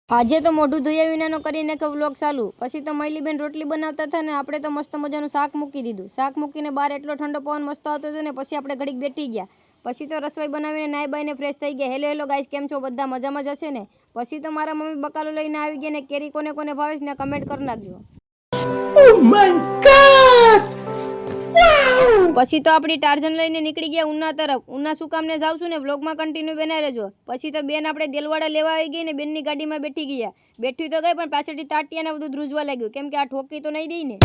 આજે તો મોઢું ધોયા વિનાનો કરી નાખ્યો વ્લોગ ચાલુ. પછી તો મૈલીબેન રોટલી બનાવતા હતા ને આપણે તો મસ્ત મજાનું શાક મૂકી દીધું. શાક મૂકીને બહાર એટલો ઠંડો પવન મસ્ત આવતો હતો ને પછી આપણે ઘડીક બેઠી ગયા. પછી તો રસોઈ બનાવીને નાઈ બાઈને ફ્રેશ થઈ ગયા. હેલો હેલો ગાઈસ, કેમ છો બધા? મજામાં જ હશે ને? પછી તો મારા મમ્મી બકાલો લઈને આવી ગયા ને કેરી કોને કોને ભાવે છે ને કમેન્ટ કરી નાખજો. Oh my God! પછી તો આપણી ટાર્ઝન લઈને નીકળી ગયા ઉના તરફ. ઉના શું કામને જાવ છું ને વ્લોગમાં કન્ટિન્યુ બનાવી રહેજો. પછી તો બેન આપણે દેલવાડા લેવા આવી ગઈ ને બેનની ગાડીમાં બેઠી ગયા. બેઠી તો ગઈ પણ પાછળથી તાટિયાને બધું ધ્રુજવા લાગ્યું કેમ કે આ ઠોકી તો નહીં દઈ ને.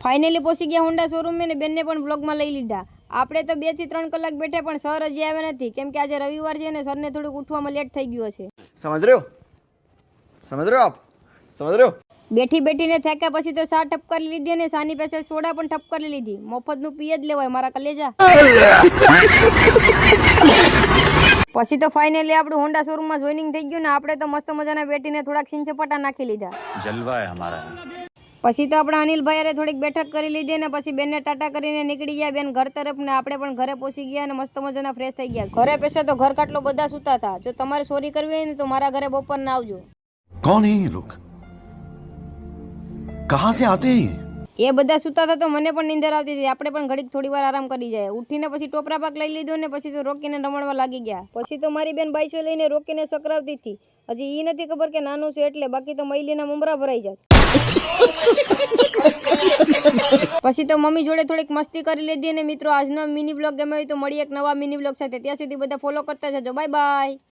ફાઇનલી પહોંચી ગયા હોન્ડા શોરૂમ ને બેનને પણ વ્લોગમાં લઈ લીધા. આપણે તો 2 થી 3 કલાક બેઠા પણ સર હજી આવ્યા નથી કેમ કે આજે રવિવાર છે ને સરને થોડુંક ઉઠવામાં લેટ થઈ ગયું હશે. સમજ રહ્યો? સમજ રહ્યો આપ? સમજ રહ્યો? બેઠી બેઠીને થેક્યા પછી તો ચા ઠપ કરી લીધી અને સાની પાછળ સોડા પણ ઠપ કરી લીધી. મફતનું પીએ જ લેવાય મારા કલેજા. પછી તો ફાઇનલી આપણું હોન્ડા શોરૂમમાં જોઈનિંગ થઈ ગયું ને આપણે તો મસ્ત મજાના બેઠીને થોડાક સિંચપટા નાખી લીધા. જલવા હે હમારા. પછી તો આપણા અનિલભાઈ થોડીક બેઠક કરી લીધી ને પછી બેનને ટાટા કરીને નીકળી ગયા બેન ઘર તરફ ને આપણે પણ ઘરે પહોંચી ગયા અને મસ્ત મજાના ફ્રેશ થઈ ગયા. ઘરે પેશે તો ઘર કાટલો બધા સૂતા હતા. જો તમારે ચોરી કરવી હોય ને તો મારા ઘરે બપોરના આવજો. कौन है ये लोग? कहाँ से आते हैं? એ બધા સૂતા હતા તો મને પણ નીંદર આવતી હતી. આપણે પણ ઘડીક થોડી વાર આરામ કરી જાય. ઉઠીને પછી ટોપરા પાક લઈ લીધો ને પછી તો રોકીને રમણવા લાગી ગયા. પછી તો મારી બેન બાઈસો લઈને રોકીને સકરાવતી હતી. હજી એ નથી ખબર કે નાનું છે એટલે, બાકી તો મૈલીના મમરા ભરાઈ જાય. પછી તો મમ્મી જોડે થોડીક મસ્તી કરી લીધી અને મિત્રો આજનો મિની વ્લોગ ગમ્યો હોય તો મળીએ એક નવા મિની વ્લોગ સાથે. ત્યાં સુધી બધા ફોલો કરતા જજો. Bye bye.